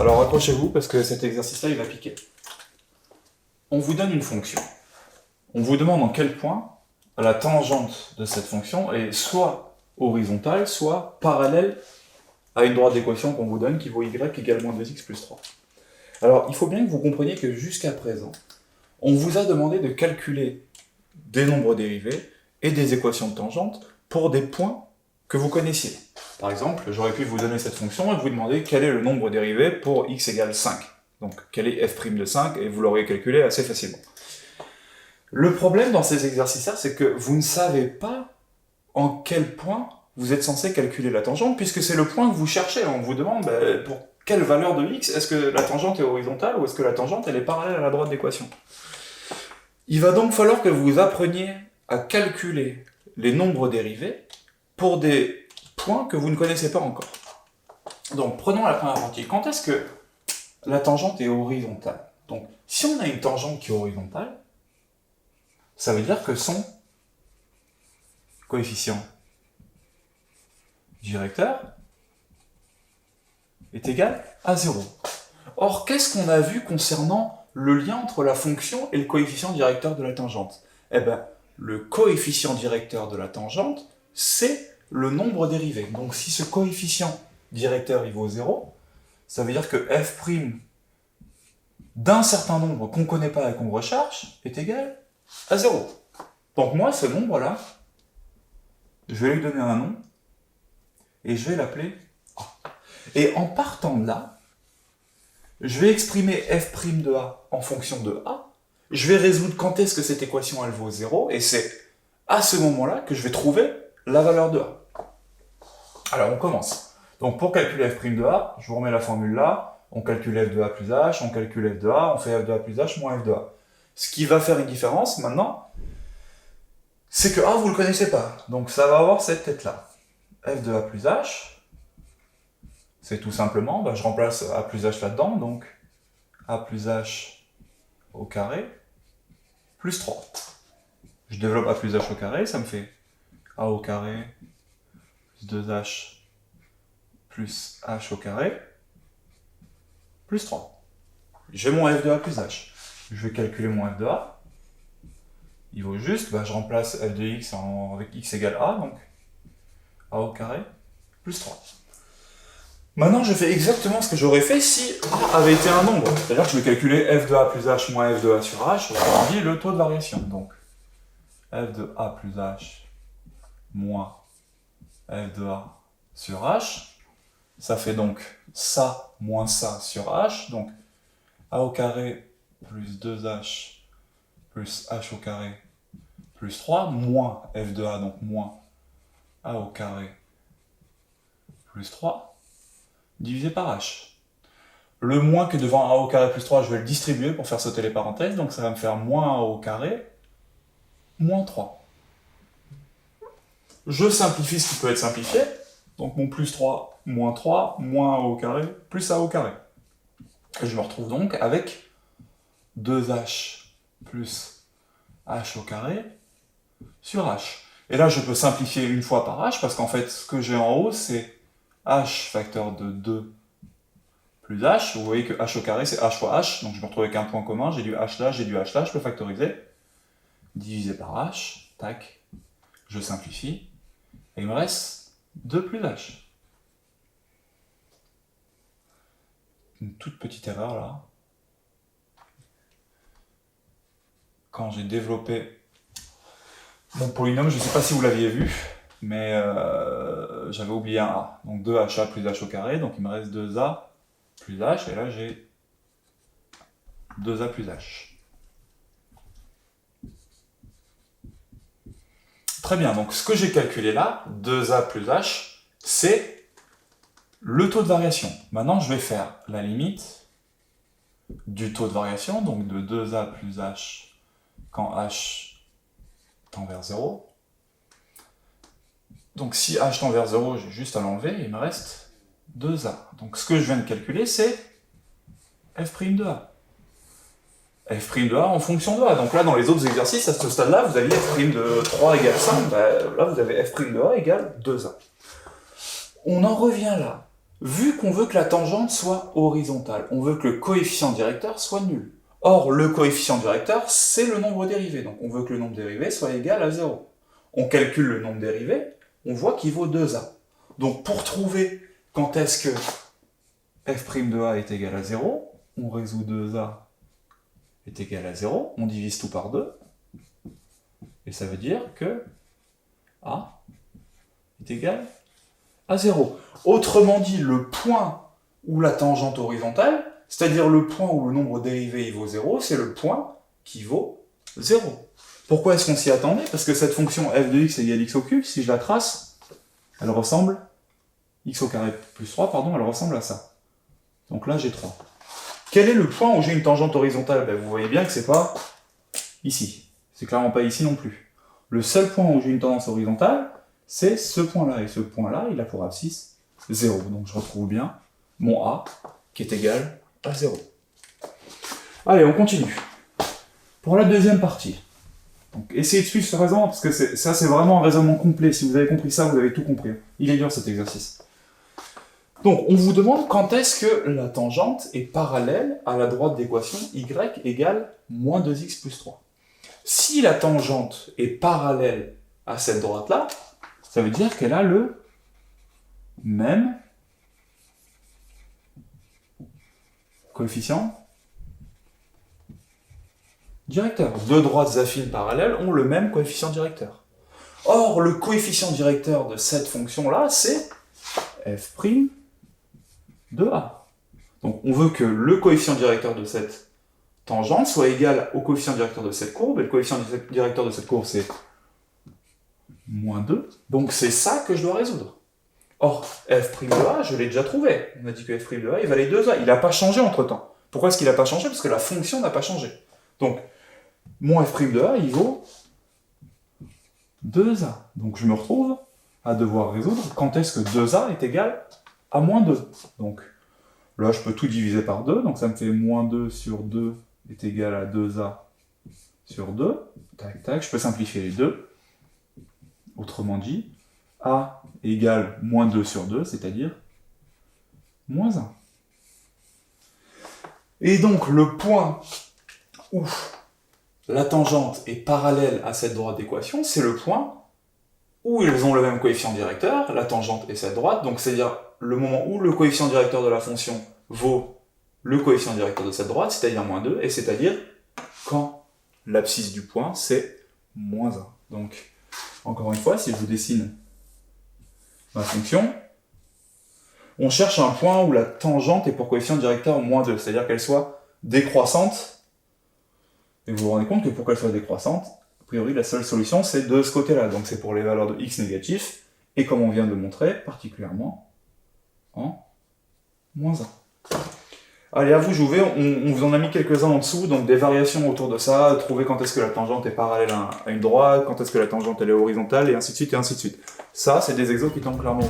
Alors accrochez-vous parce que cet exercice-là, il va piquer. On vous donne une fonction. On vous demande en quel point la tangente de cette fonction est soit horizontale, soit parallèle à une droite d'équation qu'on vous donne qui vaut y égale moins 2x plus 3. Alors, il faut bien que vous compreniez que jusqu'à présent, on vous a demandé de calculer des nombres dérivés et des équations de tangente pour des points que vous connaissiez. Par exemple, j'aurais pu vous donner cette fonction et vous demander quel est le nombre dérivé pour x égale 5. Donc, quel est f' de 5, et vous l'auriez calculé assez facilement. Le problème dans ces exercices-là, c'est que vous ne savez pas en quel point vous êtes censé calculer la tangente, puisque c'est le point que vous cherchez. On vous demande pour quelle valeur de x, est-ce que la tangente est horizontale ou est-ce que la tangente elle est parallèle à la droite d'équation. Il va donc falloir que vous appreniez à calculer les nombres dérivés pour des points que vous ne connaissez pas encore. Donc prenons la première partie. Quand est-ce que la tangente est horizontale? Donc si on a une tangente qui est horizontale, ça veut dire que son coefficient directeur est égal à 0. Or, qu'est-ce qu'on a vu concernant le lien entre la fonction et le coefficient directeur de la tangente? Eh bien, le coefficient directeur de la tangente, c'est le nombre dérivé. Donc, si ce coefficient directeur il vaut 0, ça veut dire que f' d'un certain nombre qu'on ne connaît pas et qu'on recherche est égal à 0. Donc moi, ce nombre-là, je vais lui donner un nom, et je vais l'appeler A. Et en partant de là, je vais exprimer f' de A en fonction de A, je vais résoudre quand est-ce que cette équation elle vaut 0, et c'est à ce moment-là que je vais trouver la valeur de A. Alors on commence. Donc pour calculer f' de A, je vous remets la formule là, on calcule f de A plus h, on calcule f de A, on fait f de A plus h moins f de A. Ce qui va faire une différence maintenant, c'est que A, vous ne le connaissez pas. Donc ça va avoir cette tête-là. F de A plus H, c'est tout simplement, je remplace A plus H là-dedans, donc A plus H au carré, plus 3. Je développe A plus H au carré, ça me fait A au carré, plus 2H, plus H au carré, plus 3. J'ai mon F de A plus H. Je vais calculer mon F de A. Il vaut juste, je remplace f de x avec x égale a, donc a au carré, plus 3. Maintenant, je fais exactement ce que j'aurais fait si a avait été un nombre. C'est-à-dire que je vais calculer f de a plus h moins f de a sur h, autrement dit le taux de variation. Donc, f de a plus h moins f de a sur h, ça fait donc ça moins ça sur h, donc a au carré plus 2h plus h au carré plus 3, moins f de a, donc moins a au carré plus 3, divisé par h. Le moins qui est devant a au carré plus 3, je vais le distribuer pour faire sauter les parenthèses, donc ça va me faire moins a au carré moins 3. Je simplifie ce qui peut être simplifié, donc mon plus 3, moins a au carré plus a au carré. Et je me retrouve donc avec 2h plus h au carré sur h. Et là, je peux simplifier une fois par h, parce qu'en fait, ce que j'ai en haut, c'est h facteur de 2 plus h. Vous voyez que h au carré, c'est h fois h, donc je me retrouve avec un point commun, j'ai du h là, j'ai du h là, je peux factoriser. Divisé par h, tac, je simplifie, et il me reste 2 plus h. Une toute petite erreur là. Quand j'ai développé mon polynôme, je ne sais pas si vous l'aviez vu, mais j'avais oublié un a. Donc 2ha plus h au carré, donc il me reste 2a plus h, et là j'ai 2a plus h. Très bien, donc ce que j'ai calculé là, 2a plus h, c'est le taux de variation. Maintenant, je vais faire la limite du taux de variation, donc de 2a plus h quand h tend vers 0. Donc si h tend vers 0, j'ai juste à l'enlever, et il me reste 2a. Donc ce que je viens de calculer, c'est f' de a. f' de a en fonction de a. Donc là, dans les autres exercices, à ce stade-là, vous aviez f' de 3 égale 5, là vous avez f' de a égale 2a. On en revient là. Vu qu'on veut que la tangente soit horizontale, on veut que le coefficient directeur soit nul. Or, le coefficient directeur, c'est le nombre dérivé, donc on veut que le nombre dérivé soit égal à 0. On calcule le nombre dérivé, on voit qu'il vaut 2a. Donc pour trouver quand est-ce que f' de a est égal à 0, on résout 2a est égal à 0, on divise tout par 2, et ça veut dire que a est égal à 0. Autrement dit, le point où la tangente horizontale, c'est-à-dire le point où le nombre dérivé il vaut 0, c'est le point qui vaut 0. Pourquoi est-ce qu'on s'y attendait? Parce que cette fonction f de x égale x au cube, si je la trace, elle ressemble, x au carré plus 3, pardon, elle ressemble à ça. Donc là, j'ai 3. Quel est le point où j'ai une tangente horizontale? Ben, vous voyez bien que c'est pas ici. C'est clairement pas ici non plus. Le seul point où j'ai une tangente horizontale, c'est ce point-là. Et ce point-là, il a pour abscisse 0. Donc je retrouve bien mon A qui est égal à 0. Allez, on continue. Pour la deuxième partie. Donc essayez de suivre ce raisonnement, parce que ça c'est vraiment un raisonnement complet. Si vous avez compris ça, vous avez tout compris. Il est dur cet exercice. Donc on vous demande quand est-ce que la tangente est parallèle à la droite d'équation y égale moins 2x plus 3. Si la tangente est parallèle à cette droite-là, ça veut dire qu'elle a le même coefficient directeur. Deux droites affines parallèles ont le même coefficient directeur. Or, le coefficient directeur de cette fonction-là, c'est f' de a. Donc, on veut que le coefficient directeur de cette tangente soit égal au coefficient directeur de cette courbe, et le coefficient directeur de cette courbe, c'est moins 2. Donc, c'est ça que je dois résoudre. Or, f' de a, je l'ai déjà trouvé. On a dit que f' de a, il valait 2a. Il n'a pas changé entre-temps. Pourquoi est-ce qu'il n'a pas changé? Parce que la fonction n'a pas changé. Donc, mon f' de a, il vaut 2a. Donc, je me retrouve à devoir résoudre quand est-ce que 2a est égal à moins 2. Donc, là, je peux tout diviser par 2. Donc, ça me fait moins 2 sur 2 est égal à 2a sur 2. Tac, tac, je peux simplifier les deux. Autrement dit, a égale moins 2 sur 2, c'est-à-dire moins 1. Et donc, le point où la tangente est parallèle à cette droite d'équation, c'est le point où ils ont le même coefficient directeur, la tangente et cette droite, donc c'est-à-dire le moment où le coefficient directeur de la fonction vaut le coefficient directeur de cette droite, c'est-à-dire moins 2, et c'est-à-dire quand l'abscisse du point, c'est moins 1. Donc, encore une fois, si je vous dessine ma fonction, on cherche un point où la tangente est pour coefficient directeur moins 2, c'est-à-dire qu'elle soit décroissante, et vous vous rendez compte que pour qu'elle soit décroissante, a priori la seule solution c'est de ce côté-là, donc c'est pour les valeurs de x négatifs, et comme on vient de le montrer, particulièrement en moins 1. Allez, à vous jouer, on vous en a mis quelques-uns en dessous, donc des variations autour de ça, trouver quand est-ce que la tangente est parallèle à une droite, quand est-ce que la tangente elle est horizontale, et ainsi de suite, et ainsi de suite. Ça, c'est des exos qui tombent clairement.